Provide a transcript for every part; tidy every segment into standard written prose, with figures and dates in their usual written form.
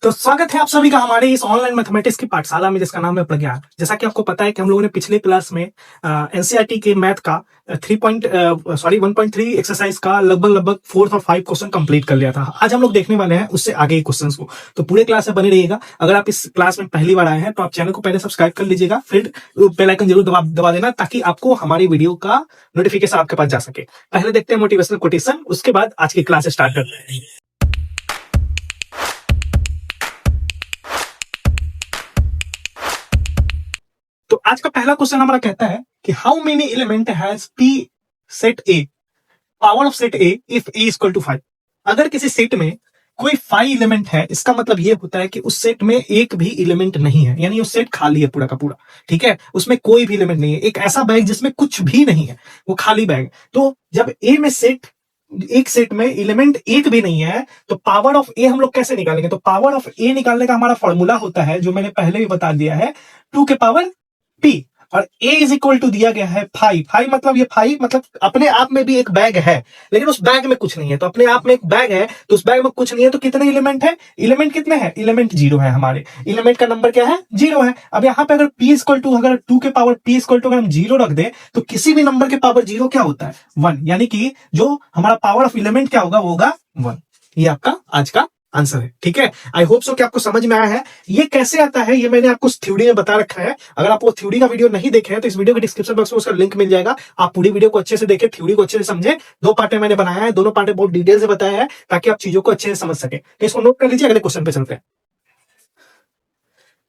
तो स्वागत है आप सभी का हमारे इस ऑनलाइन मैथमेटिक्स की पाठशाला में जिसका नाम है प्रज्ञान। जैसा कि आपको पता है कि हम लोगों ने पिछले क्लास में एनसीईआरटी के मैथ का 1.3 एक्सरसाइज का लगभग 4 और 5 क्वेश्चन कंप्लीट कर लिया था। आज हम लोग देखने वाले हैं उससे आगे के क्वेश्चंस को, तो पूरे क्लास में बने रहिएगा। अगर आप इस क्लास में पहली बार आए हैं तो आप चैनल को पहले सब्सक्राइब कर लीजिएगा, फिर बेल आइकन जरूर दबा देना ताकि आपको हमारी वीडियो का नोटिफिकेशन आपके पास जा सके। पहले देखते हैं मोटिवेशनल कोटेशन, उसके बाद आज की क्लास स्टार्ट करते हैं। तो आज का पहला क्वेश्चन हमारा कहता है कि how many element has P set A, power of set A if A equal to 5। अगर किसी सेट में कोई 5 एलिमेंट है, इसका मतलब ये होता है कि उस सेट में एक भी एलिमेंट नहीं है, यानी उस सेट खाली है पूरा का पूरा। ठीक है, उसमें कोई भी एलिमेंट नहीं है, एक ऐसा बैग जिसमें कुछ भी नहीं है, वो खाली बैग। तो जब ए में एक सेट में एलिमेंट एक भी नहीं है तो पावर ऑफ ए हम लोग कैसे निकालेंगे? तो पावर ऑफ ए निकालने का हमारा फॉर्मूला होता है, जो मैंने पहले भी बता दिया है, 2 के पावर पी, और a इज इक्वल टू दिया गया है 5 मतलब ये 5 मतलब अपने आप में भी एक बैग है, लेकिन उस बैग में कुछ नहीं है। तो अपने आप में एक बैग है तो उस बैग में कुछ नहीं है, तो कितने एलिमेंट है? एलिमेंट कितने हैं? एलिमेंट 0 है। हमारे एलिमेंट का नंबर क्या है? 0 है। अब यहाँ पे अगर p इक्वल टू, अगर 2 के पावर p इक्वल टू अगर हम 0 रख दे तो किसी भी नंबर के पावर 0 क्या होता है? 1, यानी कि जो हमारा पावर ऑफ एलिमेंट क्या होगा? वो होगा 1। ये आपका आज का आंसर है। ठीक है, आई होप सो कि आपको समझ में आया है। ये कैसे आता है ये मैंने आपको थ्योरी में बता रखा है। अगर आप वो थ्योरी का वीडियो नहीं देखे हैं तो इस वीडियो के डिस्क्रिप्शन बॉक्स में उसका लिंक मिल जाएगा। आप पूरी वीडियो को अच्छे से देखें, थ्योरी को अच्छे से समझे। 2 पार्ट में मैंने बनाया है, दोनों पार्ट बहुत डिटेल से बताया है ताकि आप चीजों को अच्छे से समझ सके। तो इसको नोट कर लीजिए, अगले क्वेश्चन पे चलते हैं।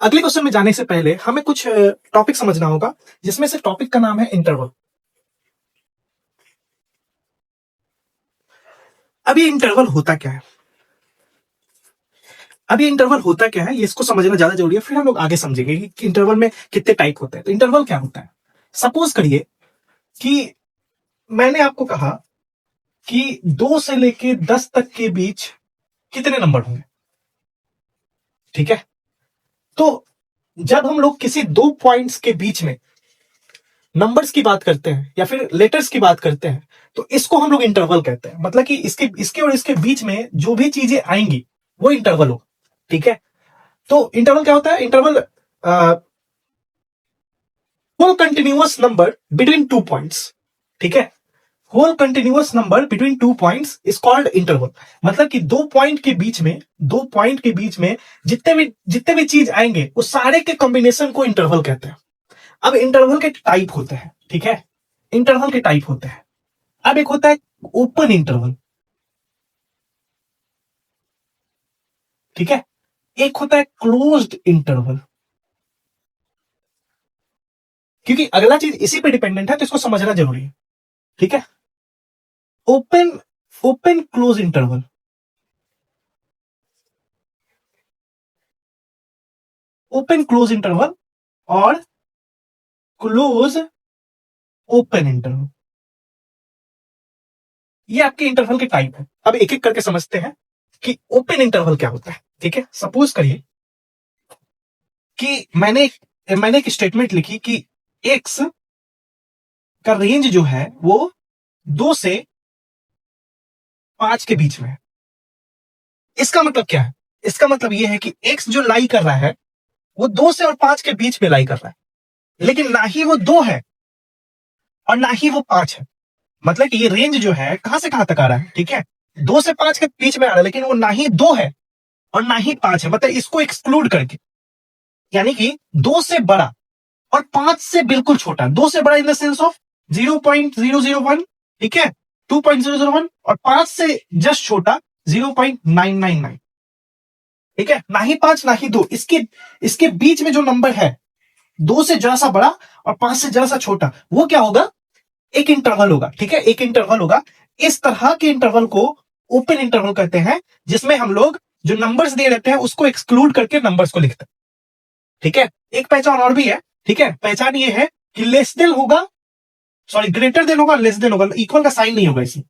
अगले क्वेश्चन में जाने से पहले हमें कुछ टॉपिक समझना होगा, जिसमें से टॉपिक का नाम है इंटरवल। अब ये इंटरवल होता क्या है? अब ये इंटरवल होता क्या है, ये इसको समझना ज्यादा जरूरी है, फिर हम लोग आगे समझेंगे कि इंटरवल में कितने टाइप होते हैं। तो इंटरवल क्या होता है? सपोज करिए कि मैंने आपको कहा कि 2 से लेके 10 तक के बीच कितने नंबर होंगे। ठीक है, तो जब हम लोग किसी 2 पॉइंट्स के बीच में नंबर्स की बात करते हैं या फिर लेटर्स की बात करते हैं तो इसको हम लोग इंटरवल कहते हैं। मतलब कि इसके और इसके बीच में जो भी चीजें आएंगी वो इंटरवल होगा। ठीक है, तो इंटरवल क्या होता है? Interval whole continuous number between 2 points. ठीक है, whole continuous number between 2 points is called interval. मतलब कि 2 पॉइंट के बीच में जितने भी चीज आएंगे उस सारे के कॉम्बिनेशन को इंटरवल कहते हैं। अब इंटरवल के टाइप होते हैं। ठीक है, इंटरवल के टाइप होते हैं। अब एक होता है ओपन इंटरवल। ठीक है, एक होता है क्लोज्ड इंटरवल। क्योंकि अगला चीज इसी पे डिपेंडेंट है तो इसको समझना जरूरी है। ठीक है, open open close interval, open close interval और क्लोज ओपन इंटरवल, ये आपके इंटरवल के टाइप है। अब एक एक करके समझते हैं कि ओपन इंटरवल क्या होता है। ठीक है, सपोज करिए कि मैंने एक स्टेटमेंट लिखी कि एक्स का रेंज जो है वो 2 से 5 के बीच में है। इसका मतलब क्या है? इसका मतलब यह है कि एक्स जो लाई कर रहा है वो 2 से और 5 के बीच में लाई कर रहा है, लेकिन ना ही वो 2 है और ना ही वो 5 है। मतलब कि ये रेंज जो है कहां से कहां तक आ रहा है? ठीक है, 2 से 5 के बीच में आ रहा है, लेकिन वो ना ही 2 है और ना ही 5 है। मतलब इसको एक्सक्लूड करके, यानी कि 2 से बड़ा और 5 से बिल्कुल छोटा। 2 से बड़ा इन द सेंस ऑफ 0.001, ठीक है, 2.001, और 5 से जस्ट छोटा 0.999। ठीक है, ना ही 5 ना ही 2, इसके बीच में जो नंबर है 2 से जरा सा बड़ा और 5 से जरा सा छोटा, वो क्या होगा? एक इंटरवल होगा। ठीक है, एक इंटरवल होगा। इस तरह के इंटरवल को ओपन इंटरवल कहते हैं, जिसमें हम लोग जो नंबर्स दे रहते हैं उसको एक्सक्लूड करके नंबर्स को लिखते हैं। ठीक है, एक पहचान और भी है। ठीक है, पहचान ये है कि लेस देन होगा, सॉरी ग्रेटर देन होगा, लेस देन होगा, इक्वल का साइन नहीं होगा इसमें।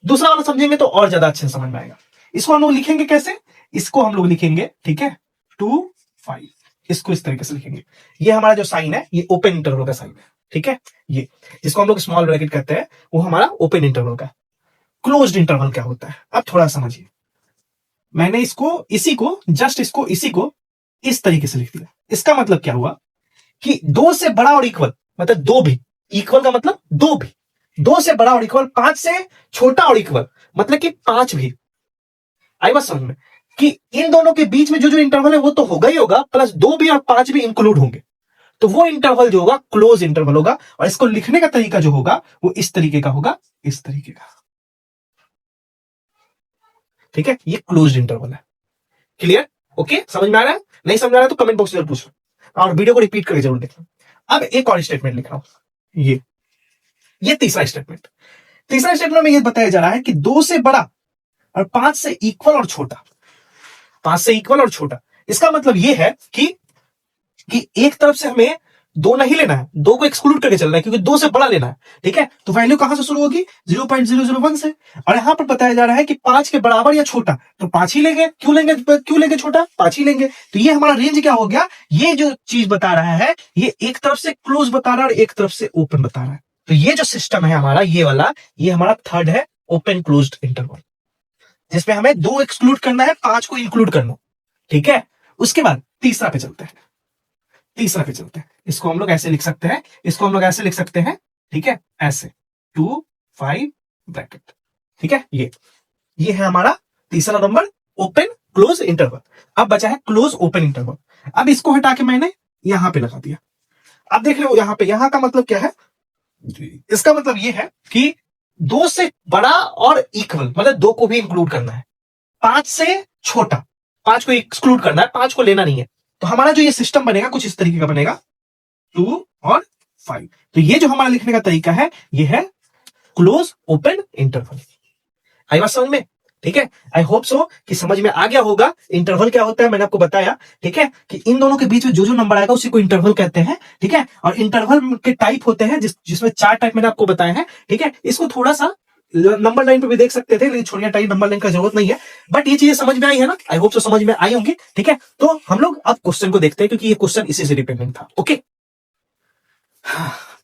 दूसरा वाला समझेंगे तो और ज्यादा अच्छे से समझ में आएगा। इसको हम लोग लिखेंगे कैसे? इसको हम लोग लिखेंगे, ठीक है, 2 5, इसको इस तरीके से लिखेंगे। ये हमारा जो साइन है ये ओपन इंटरवल का साइन है। ठीक है, ये जिसको हम लोग स्मॉल ब्रैकेट कहते हैं वो हमारा ओपन इंटरवल का। क्लोज्ड इंटरवल क्या होता है अब थोड़ा समझिए। मैंने इसी को इस तरीके से लिख दिया। इसका मतलब क्या हुआ कि दो से बड़ा और इक्वल मतलब दो भी, इक्वल का मतलब दो भी, दो से बड़ा और इक्वल, पांच से छोटा और इक्वल मतलब कि पांच भी। आई बात समझ में कि इन दोनों के बीच में जो जो इंटरवल है वो तो होगा ही होगा, प्लस दो भी और पांच भी इंक्लूड होंगे, तो वो इंटरवल जो होगा क्लोज इंटरवल होगा। और इसको लिखने का तरीका जो होगा वो इस तरीके का होगा, इस तरीके का। ठीक है, ये क्लोज्ड इंटरवल है। क्लियर? ओके, समझ में आ रहा है? नहीं समझ आ रहा है तो कमेंट बॉक्स में पूछना और वीडियो को रिपीट करके जरूर देखना। अब एक और स्टेटमेंट लिख रहा हूं, ये तीसरा स्टेटमेंट। तीसरा स्टेटमेंट में ये बताया जा रहा है कि दो से बड़ा और पांच से इक्वल और छोटा, पांच से इक्वल और छोटा। इसका मतलब ये है कि एक तरफ से हमें दो नहीं लेना है, दो को एक्सक्लूड करके चलना है क्योंकि दो से बड़ा लेना है। ठीक है, तो वैल्यू कहां से शुरू होगी? 0.001 से। और यहां पर बताया जा रहा है कि पांच के बराबर या छोटा, तो पांच ही लेंगे। क्यों लेंगे छोटा? पांच ही लेंगे। तो ये हमारा रेंज क्या हो गया? ये जो चीज बता रहा है ये एक तरफ से क्लोज बता रहा है और एक तरफ से ओपन बता रहा है। तो ये जो सिस्टम है हमारा, ये वाला, ये हमारा थर्ड है, ओपन क्लोज्ड इंटरवल, जिसमें हमें दो एक्सक्लूड करना है, पांच को इंक्लूड करना। ठीक है, उसके बाद तीसरा पे चलते हैं। इसको हम लोग ऐसे लिख सकते हैं, ठीक है, ऐसे 2 5 ब्रैकेट। ठीक है, ये है हमारा तीसरा नंबर, ओपन क्लोज इंटरवल। अब बचा है क्लोज ओपन इंटरवल। अब इसको हटा के मैंने यहां पे लगा दिया। अब देख रहे हो यहां का मतलब क्या है? इसका मतलब ये है कि दो से बड़ा और इक्वल मतलब दो को भी इंक्लूड करना है, पांच से छोटा, पांच को एक्सक्लूड करना है, पांच को लेना नहीं है। तो हमारा जो ये सिस्टम बनेगा कुछ इस तरीके का बनेगा, 2 और 5। तो ये जो हमारा लिखने का तरीका है ये है क्लोज ओपन इंटरवल। आई बात समझ में? ठीक है, आई होप सो कि समझ में आ गया होगा इंटरवल क्या होता है। मैंने आपको बताया, ठीक है, कि इन दोनों के बीच में जो जो नंबर आएगा उसी को इंटरवल कहते हैं। ठीक है, और इंटरवल के टाइप होते हैं जिसमें चार टाइप मैंने आपको बताया है। ठीक है, इसको थोड़ा सा नंबर लाइन पे भी देख सकते थे, लेकिन छोड़िया टाइप नंबर लाइन का जरूरत नहीं है। बट ये चीजें समझ में आई है ना? आई होप सो समझ में आई होंगी। ठीक है, तो हम लोग अब क्वेश्चन को देखते हैं क्योंकि ये क्वेश्चन इसी से डिपेंडेंट था। ओके,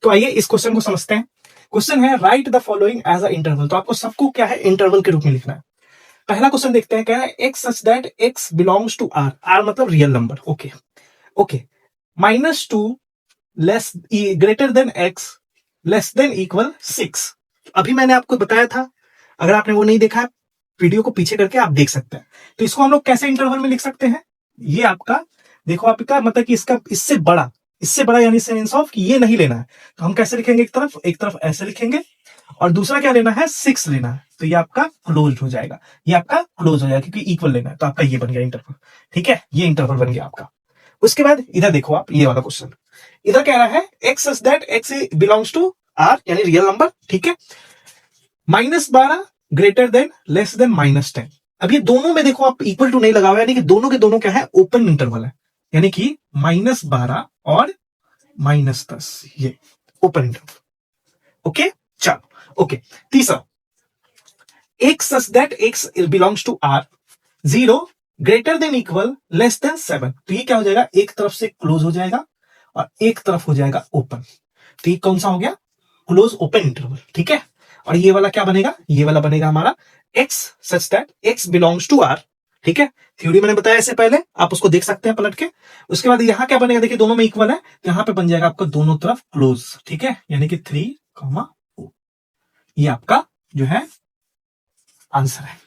तो आइए इस क्वेश्चन को समझते हैं। क्वेश्चन है write the following as a interval. तो आपको सबको क्या है? इंटरवल के रूप में लिखना है। पहला क्वेश्चन देखते हैं, क्या है? X such that x belongs to R, R मतलब real number. Okay, -2 less greater than x less than equal 6। अभी मैंने आपको बताया था, अगर आपने वो नहीं देखा है वीडियो को पीछे करके आप देख सकते हैं। तो इसको हम लोग कैसे इंटरवल में लिख सकते हैं? ये आपका देखो, आपका मतलब कि इसका इससे बड़ा यानी सेंस ऑफ कि ये नहीं लेना है, तो हम कैसे लिखेंगे? एक तरफ ऐसे लिखेंगे और दूसरा क्या लेना है? 6 लेना है। तो ये आपका क्लोज हो जाएगा, क्योंकि इक्वल लेना है। तो आपका ये बन गया इंटरवल। ठीक है, ये इंटरवल बन गया आपका। उसके बाद इधर देखो आप, ये वाला क्वेश्चन इधर कह रहा है x such that x belongs to R यानी रियल नंबर। ठीक है, -12 ग्रेटर देन लेस देन -10। अब ये दोनों में देखो आप इक्वल टू नहीं लगा हुआ, यानी कि दोनों के दोनों क्या है? ओपन इंटरवल है, यानी कि -12 और -10 ये ओपन इंटरवल। ओके, चलो ओके। तीसरा, x such that x belongs to R 0 greater than equal less than 7। तो ये क्या हो जाएगा? एक तरफ से क्लोज हो जाएगा और एक तरफ हो जाएगा ओपन। तो ये कौन सा हो गया? Close open interval. ठीक है, और ये वाला क्या बनेगा? ये वाला बनेगा हमारा x such that x belongs to R. ठीक है, थ्योरी मैंने बताया इससे पहले, आप उसको देख सकते हैं पलट के। उसके बाद यहां क्या बनेगा? देखिए दोनों में इक्वल है, तो यहां पे बन जाएगा आपको दोनों तरफ क्लोज। ठीक है, यानी कि 3, ये आपका जो है आंसर है।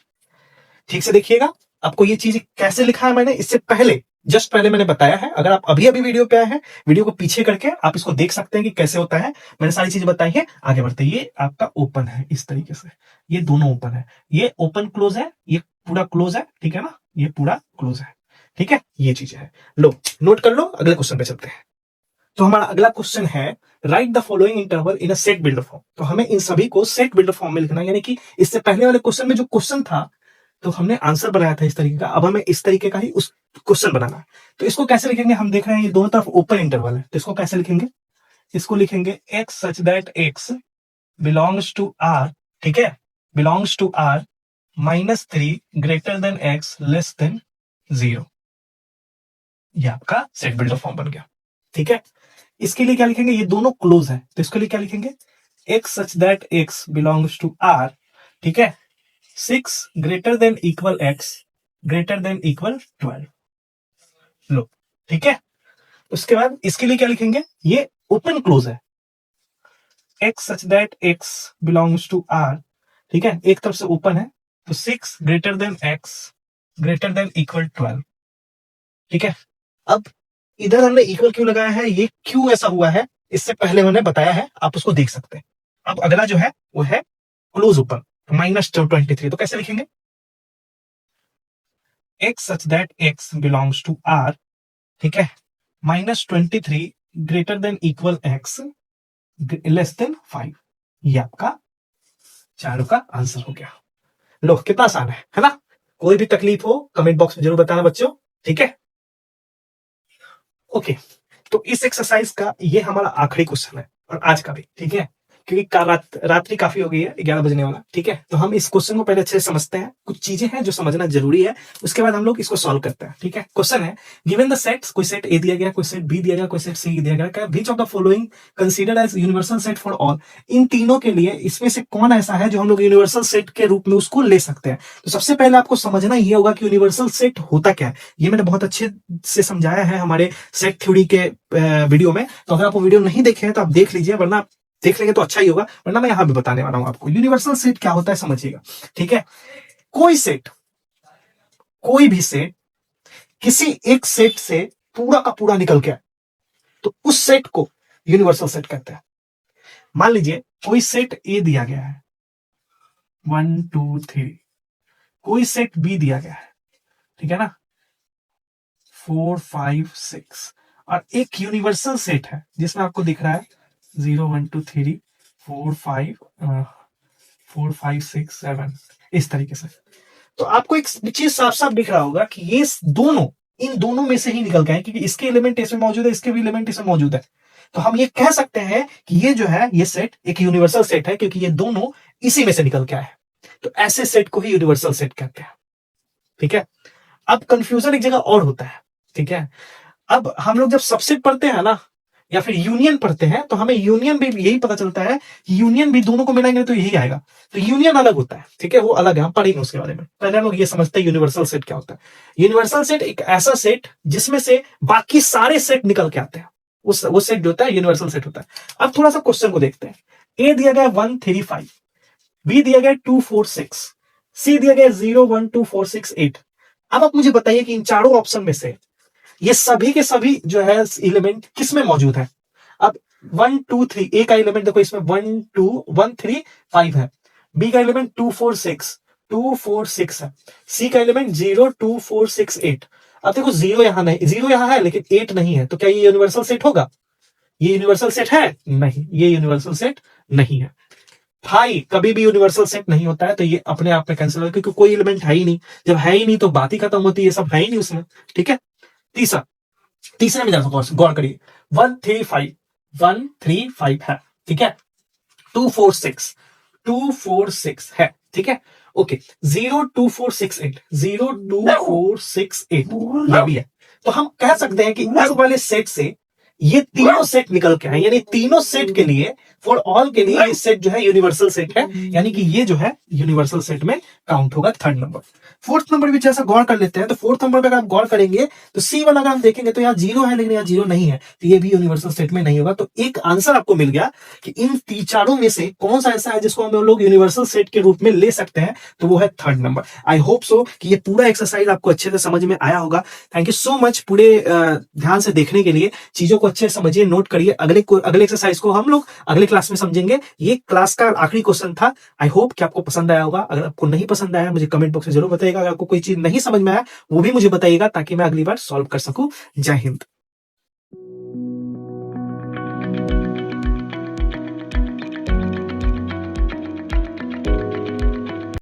ठीक से देखिएगा, आपको ये चीज कैसे लिखा है मैंने इससे पहले, जस्ट पहले मैंने बताया है। अगर आप अभी वीडियो पे आए हैं, वीडियो को पीछे करके आप इसको देख सकते हैं कि कैसे होता है। मैंने सारी चीजें बताई है। आगे बढ़ते, ये आपका ओपन है इस तरीके से, ये दोनों ओपन है, ये ओपन क्लोज है, ये पूरा क्लोज है। ठीक है ना, ये पूरा क्लोज है। ठीक है, ये चीज है। लो नोट कर लो, अगले क्वेश्चन पे चलते हैं। तो हमारा अगला क्वेश्चन है write the following interval in a set builder form. तो हमें इन सभी को सेट बिल्डर फॉर्म में लिखना है, यानी कि इससे पहले वाले क्वेश्चन में जो क्वेश्चन था तो हमने आंसर बनाया था इस तरीके का, अब हमें इस तरीके का ही उस क्वेश्चन बनाना है। तो इसको कैसे लिखेंगे? हम देख रहे हैं ये दोनों तरफ ओपन इंटरवल है, तो इसको कैसे लिखेंगे? इसको लिखेंगे x such that x belongs to R. ठीक है, belongs to R -3 greater than x less than 0। ये आपका सेट बिल्डर फॉर्म बन गया। ठीक है, इसके लिए क्या लिखेंगे? ये दोनों क्लोज है, तो इसके लिए क्या लिखेंगे? X such that x belongs to R. ठीक है, 6 greater than equal x greater than equal 12। लो, ठीक है। उसके बाद इसके लिए क्या लिखेंगे, ये ओपन क्लोज है, x such that x belongs to r, ठीक है, एक तरफ से ओपन है, तो 6 greater then x greater than equal 12, ठीक है। अब इधर हमने इक्वल क्यों लगाया है, ये क्यों ऐसा हुआ है इससे पहले मैंने बताया है, आप उसको देख सकते हैं। अब अगला जो है वो है क्लोज ओपन, -23, तो कैसे लिखेंगे, x such that x belongs to r, ठीक है, -23 greater than equal x less than 5, ये आपका चारों का आंसर हो गया। लो, कितना आसान है ना। कोई भी तकलीफ हो कमेंट बॉक्स में जरूर बताना बच्चों, ठीक है। ओके, तो इस एक्सरसाइज का ये हमारा आखिरी क्वेश्चन है और आज का भी, ठीक है, क्योंकि रात्रि काफी हो गई है, 11 बजने वाला, ठीक है। तो हम इस क्वेश्चन को पहले अच्छे से समझते हैं, कुछ चीजें हैं जो समझना जरूरी है, उसके बाद हम लोग इसको सॉल्व करते हैं, ठीक है। क्वेश्चन है, गिवन द सेट्स, कोई सेट ए दिया गया, कोई सेट बी दिया गया, कोई सेट सी दिया गया, which of the following considered as universal set for all, इन तीनों के लिए इसमें से कौन ऐसा है जो हम लोग यूनिवर्सल सेट के रूप में उसको ले सकते हैं। तो सबसे पहले आपको समझना ये होगा कि यूनिवर्सल सेट होता क्या है, ये मैंने बहुत अच्छे से समझाया है हमारे सेट थ्योरी के वीडियो में, तो अगर आप वो वीडियो नहीं देखे हैं तो आप देख लीजिए, वरना देख लेंगे तो अच्छा ही होगा, वरना मैं यहां भी बताने वाला हूं आपको। यूनिवर्सल सेट क्या होता है समझिएगा, ठीक है। कोई सेट, कोई भी सेट किसी एक सेट से पूरा का पूरा निकल के आए तो उस सेट को यूनिवर्सल सेट कहते हैं। मान लीजिए कोई सेट ए दिया गया है 1 2 3, कोई सेट बी दिया गया है, ठीक है ना, 4 5 6, और एक यूनिवर्सल सेट है जिसमें आपको दिख रहा है 0 1 2 3 4 5 6 7, इस तरीके से। तो आपको एक चीज साफ साफ दिख रहा होगा कि ये दोनों, इन दोनों में से ही निकल गए, क्योंकि इसके एलिमेंट इसमें मौजूद है, इसके भी एलिमेंट इसमें मौजूद है। तो हम ये कह सकते हैं कि ये जो है ये सेट एक यूनिवर्सल सेट है, क्योंकि ये दोनों इसी में से निकल के आए हैं। तो ऐसे सेट को ही यूनिवर्सल सेट कहते हैं, ठीक है। अब कंफ्यूजन एक जगह और होता है, ठीक है। अब हम लोग जब सबसेट पढ़ते हैं ना, या फिर यूनियन पढ़ते हैं, तो हमें यूनियन भी यही पता चलता है कि यूनियन भी दोनों को मिलाएंगे तो यही आएगा। तो यूनियन अलग होता है, ठीक है, वो अलग है, हम पढ़ेंगे उसके बारे में। पहले हम लोग ये समझते हैं यूनिवर्सल सेट क्या होता है। यूनिवर्सल सेट एक ऐसा सेट जिसमें से बाकी सारे सेट निकल के आते हैं, वो सेट जो होता है यूनिवर्सल सेट होता है। अब थोड़ा सा क्वेश्चन को देखते हैं। ए दिया गया 1 3 5, बी दिया गया 2 4 6, सी दिया गया 0 1 2 4 6 8। अब आप मुझे बताइए कि इन चारों ऑप्शन में से ये सभी के सभी जो है एलिमेंट किस में मौजूद है। अब 1 2 3, ए का एलिमेंट देखो इसमें 1 2 1 3 5 है, बी का एलिमेंट 2 4 6 है, सी का एलिमेंट 0 2 4 6 8। अब देखो 0 यहां नहीं, 0 यहां है लेकिन 8 नहीं है, तो क्या ये यूनिवर्सल सेट होगा? ये यूनिवर्सल सेट है? नहीं, ये यूनिवर्सल सेट नहीं है। भाई कभी भी यूनिवर्सल सेट नहीं होता है, तो ये अपने आप में कैंसिल होगा, क्योंकि कोई एलिमेंट है ही नहीं। जब है ही नहीं तो बात ही खत्म होती है, ये सब है ही नहीं उसमें, ठीक है। तीसरा में गौर करिए, 1 3 5 है, ठीक है, 2 4 6 है, ठीक है, ओके, 0 2 4 6 8, 0 2 4 6 8 ये भी है। तो हम कह सकते हैं कि इस वाले सेट से ये तीनों सेट निकल के आए, यानी तीनों सेट के लिए, फॉर ऑल के लिए ये सेट जो है यूनिवर्सल सेट है, यानी कि ये जो है यूनिवर्सल सेट में काउंट होगा। Third number. फोर्थ नंबर भी जैसा गौर कर लेते हैं, तो फोर्थ नंबर पे अगर आप गौर करेंगे तो सी वाला अगर हम देखेंगे तो यहाँ 0 है लेकिन यहाँ 0 नहीं है, तो ये भी यूनिवर्सल सेट में नहीं होगा। तो एक आंसर आपको मिल गया कि इन चारों में से कौन सा ऐसा है जिसको हम लोग यूनिवर्सल सेट के रूप में ले सकते हैं, तो वो है third number. I hope so कि ये पूरा एक्सरसाइज आपको अच्छे से समझ में आया होगा। थैंक यू सो मच पूरे ध्यान से देखने के लिए। चीजों को अच्छे से समझिए, नोट करिए। अगले एक्सरसाइज को हम लोग अगले क्लास में समझेंगे। ये क्लास का आखिरी क्वेश्चन था। आई होप कि आपको पसंद आया होगा। अगर आपको नहीं पसंद आया मुझे कमेंट बॉक्स में जरूर बताइएगा। अगर आपको कोई चीज नहीं समझ में आया वो भी मुझे बताइएगा, ताकि मैं अगली बार सॉल्व कर सकूं। जय हिंद।